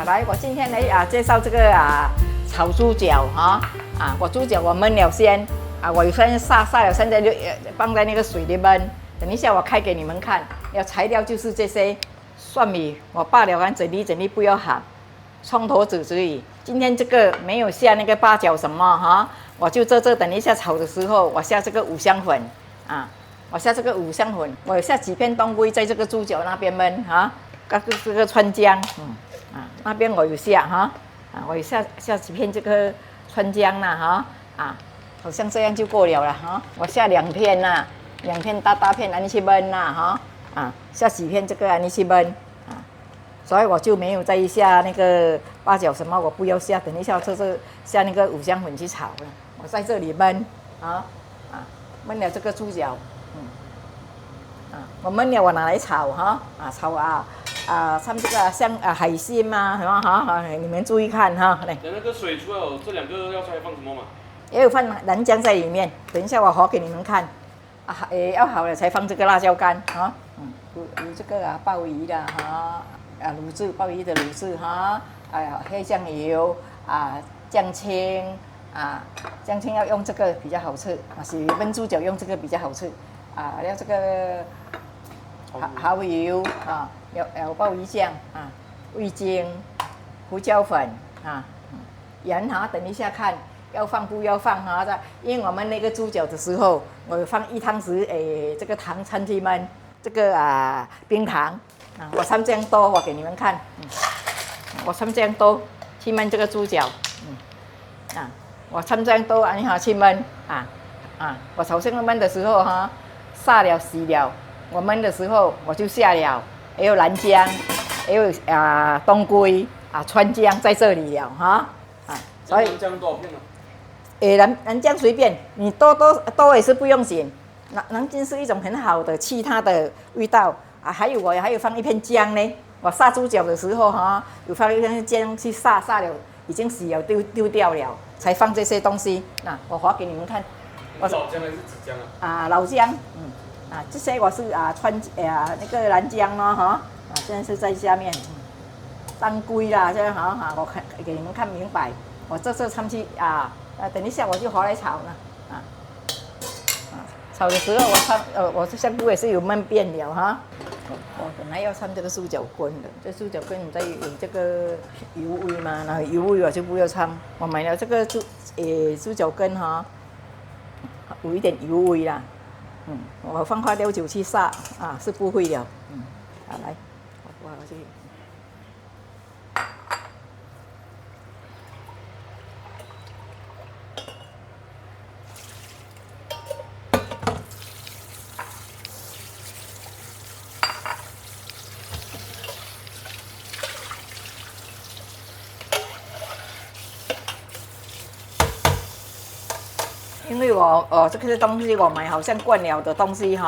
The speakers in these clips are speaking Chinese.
来，我今天来介绍这个炒猪脚我猪脚我焖了先我先杀了，现在就放在那个水里焖。等一下我开给你们看，材料就是这些蒜米，我罢了整理不要好，葱头子而已。今天这个没有下那个八角什么我就这等一下炒的时候，我下这个五香粉我下这个五香粉，我下几片冬菇在这个猪脚那边焖这个川姜那边我有下我有下几片这个川姜啦好像这样就够了啦我下2片啦，2片大片安尼去焖啦下几片这个安尼去焖所以我就没有再下那个八角什么，我不要下，等一下就是下那个五香粉去炒了。我在这里焖焖了这个猪脚，我焖了我拿来炒炒像这个像海鲜你们注意看来。等那个水出来哦，这2个药材放什么嘛？也有放南姜在里面，等一下我和给你们看要好了才放这个辣椒干有这个鲍鱼的卤汁，鲍鱼的卤汁黑酱油酱青酱青要用这个比较好吃是焖猪脚用这个比较好吃要这个蚝油有鲍鱼酱味精胡椒粉盐等一下看要放不要放因为我们那个猪脚的时候，我有放1汤匙这个糖掺去焖这个冰糖我掺这样多，我给你们看我掺这样多去焖这个猪脚我掺这样多去焖我首先焖的时候杀了洗了，我焖的时候我就下了，也有南姜，也有冬菇川姜在这里了所以南姜多少片呢？南姜随便，你多也是不用紧。南姜是一种很好的其他的味道还有我还有放1片姜呢。我杀猪脚的时候有放1片姜去杀了，已经洗了丢掉了，才放这些东西。我划给你们看。老姜还是紫姜老姜，这些我是那个南姜咯现在是在下面。当归啦，这样我给你们看明白。我这次上去等一下我就回来炒了炒的时候我这香菇也是有焖变了我本来要掺这个猪脚根的，这猪脚根再有这个油味嘛，然后油味我就不要掺。我买了这个猪脚根有一点油味啦，我放花雕酒去杀是不会了，来，我去。因为我这个东西我买好像惯了的东西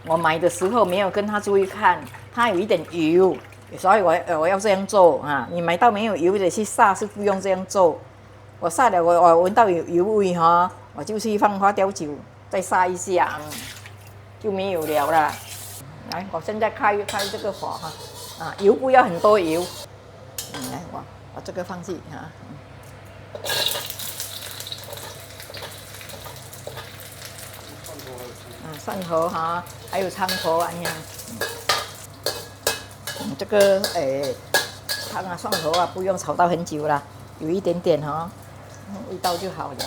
我买的时候没有跟他注意看，它有一点油，所以我要这样做你买到没有油的去杀是不用这样做。我杀了我闻到有油味我就去放花雕酒再杀一下就没有了啦。来，我现在开这个火油不要很多油。来，我这个放进蒜头还有菖蒲这个汤蒜头不用炒到很久啦，有一点点味道就好了。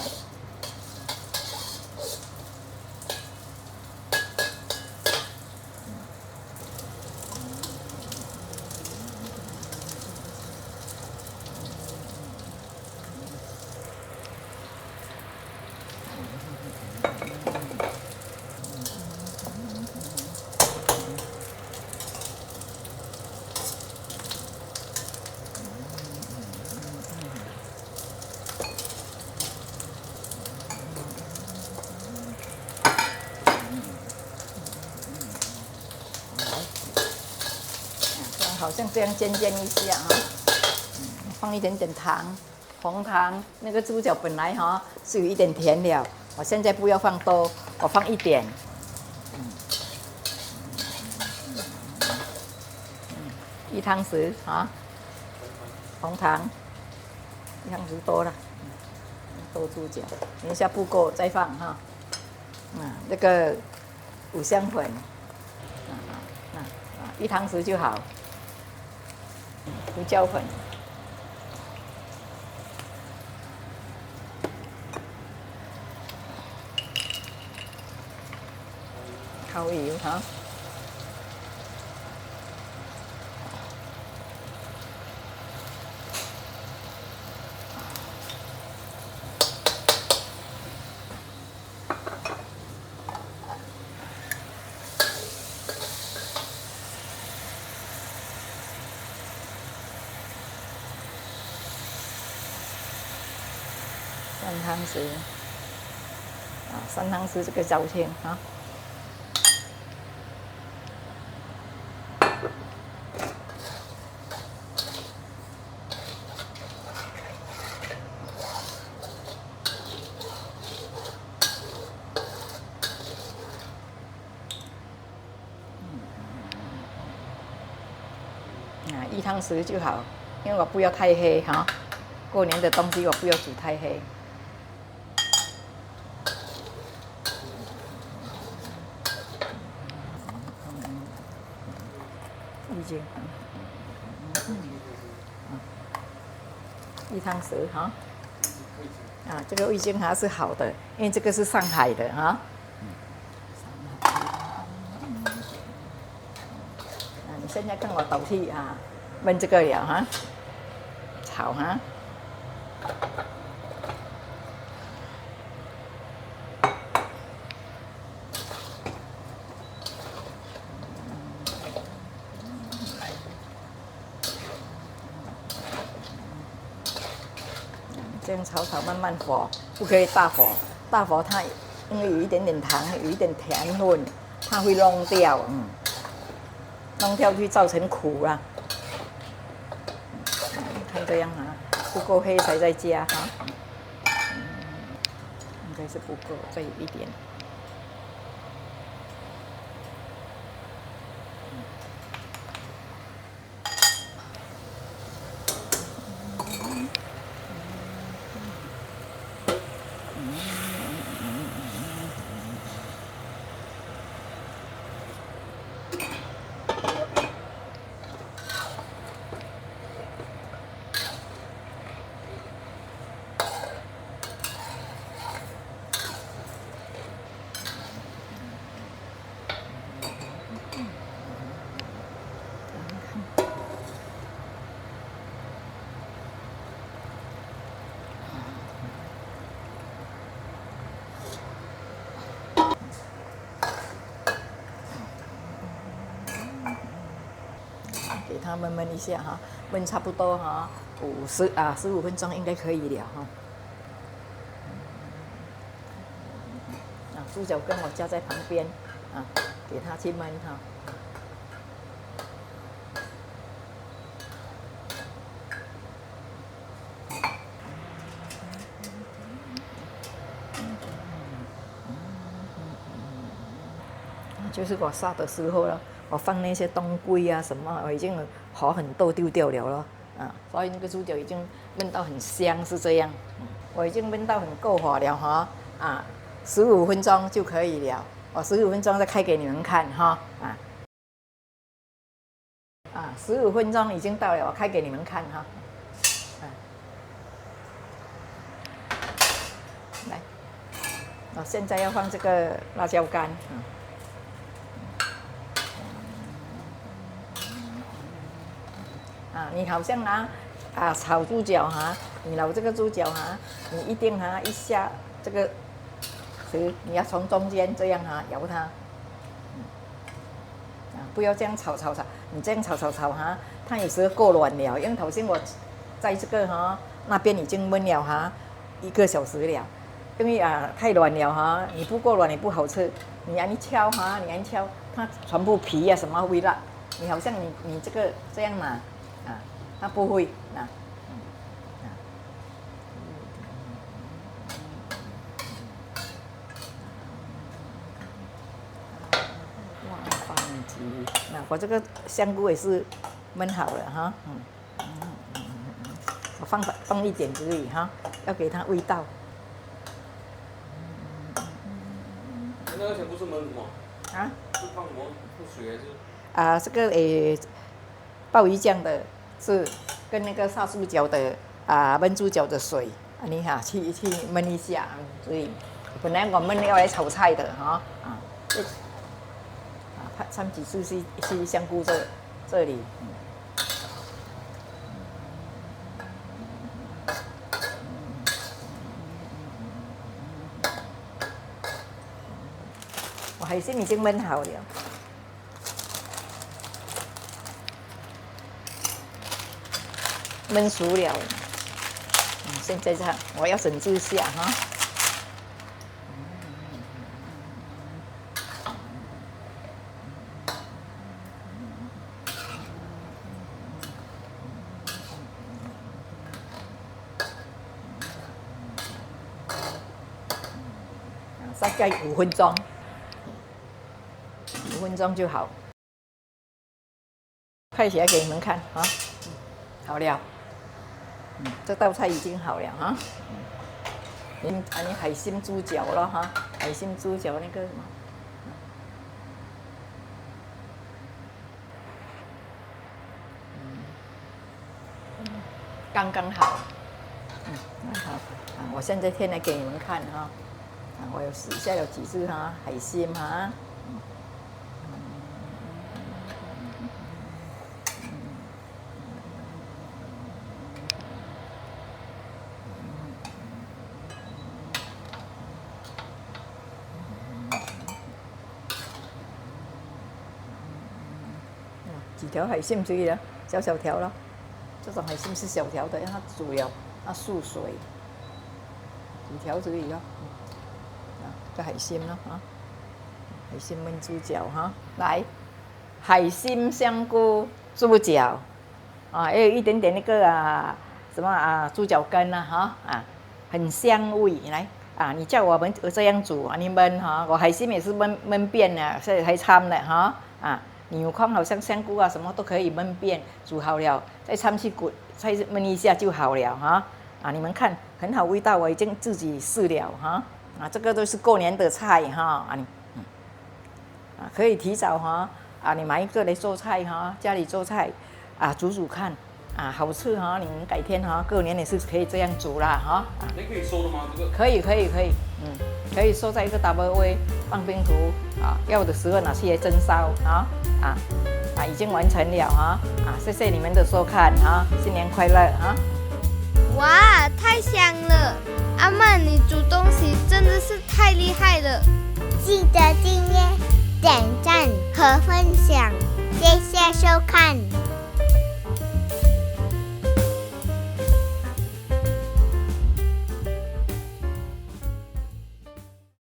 好像这样煎一下放一点点糖，红糖。那个猪脚本来是有一点甜了，我现在不要放多，我放一点。1汤匙红糖，1汤匙多了，多猪脚，等一下不够再放哈。那个五香粉，1汤匙就好。胡椒粉，烤油哈。3汤匙，3汤匙这个椒青啊。1汤匙就好，因为我不要太黑哈。过年的东西我不要煮太黑。味精，1汤匙哈。这个味精还是好的，因为这个是上海的哈。你现在看我倒去焖这个了哈，炒哈。这样炒慢慢火，不可以大火。大火它因为有一点点糖，有一点甜分，它会弄掉，弄掉会造成苦啦。看这样不够黑才再加哈。应该是不够，再有一点。给它焖一下哈，焖差不多15分钟应该可以了哈。猪脚跟我夹在旁边给它去焖哈。就是我杀的时候了，我放那些冬龟什么，我已经好很多丢掉了咯，所以那个猪脚已经焖到很香，是这样。我已经焖到很够火了哈，15分钟就可以了。我15分钟再开给你们看哈，15分钟已经到了，我开给你们看哈。来，我现在要放这个辣椒干你好像炒猪脚你捞这个猪脚你一定一下这个你要从中间这样摇它，不要这样炒，你这样炒它有时候够软了，因为头先我在这个那边已经焖了1个小时了，因为太软了你不够软也不好吃，你按一敲你按敲它全部皮什么会烂，你好像你这个这样嘛它不会我这个香菇也是焖好了放一点而已哈，要给它味道。那个前不是焖什么？啊？是放什么？放水还是？啊，这个鲍鱼酱的是跟那个杀猪脚的焖猪脚的水，你哈去焖一下，所以本来我们要来炒菜的哈掺几次是香菇这里。我海鲜已经焖好了，焖熟了。现在这样，我要整治一下哈。大概5分钟，5分钟就好。拍起来给你们看啊，好了，这道菜已经好了哈。你海鲜猪脚了哈，海鲜猪脚那个什么，刚刚好，好，我现在添来给你们看哈。我有洗下有几只哈海鲜哈，几条海鲜可以了，小条了。这种海鲜是小条的，让它煮了，它漱水，几条可以了。个海鲜咯哈，海鲜焖猪脚哈，来，海鲜香菇猪脚也有一点点那个什么猪脚根哈很香味。来你叫我们这样煮你焖哈，我海鲜也是焖遍了，所以才掺的哈你有空好像香菇什么都可以焖遍，煮好了再掺去滚，再焖一下就好了哈你们看很好味道，我已经自己试了哈。这个都是过年的菜哈可以提早你买一个来做菜哈，家里做菜煮看好吃哈，你们改天过年也是可以这样煮啦哈那可以收的吗？这个可以可以收在一个 double V 放冰图要的时候拿去来蒸烧已经完成了谢谢你们的收看新年快乐哇，太香了！阿曼，你煮东西真的是太厉害了！记得订阅、点赞和分享，谢谢收看。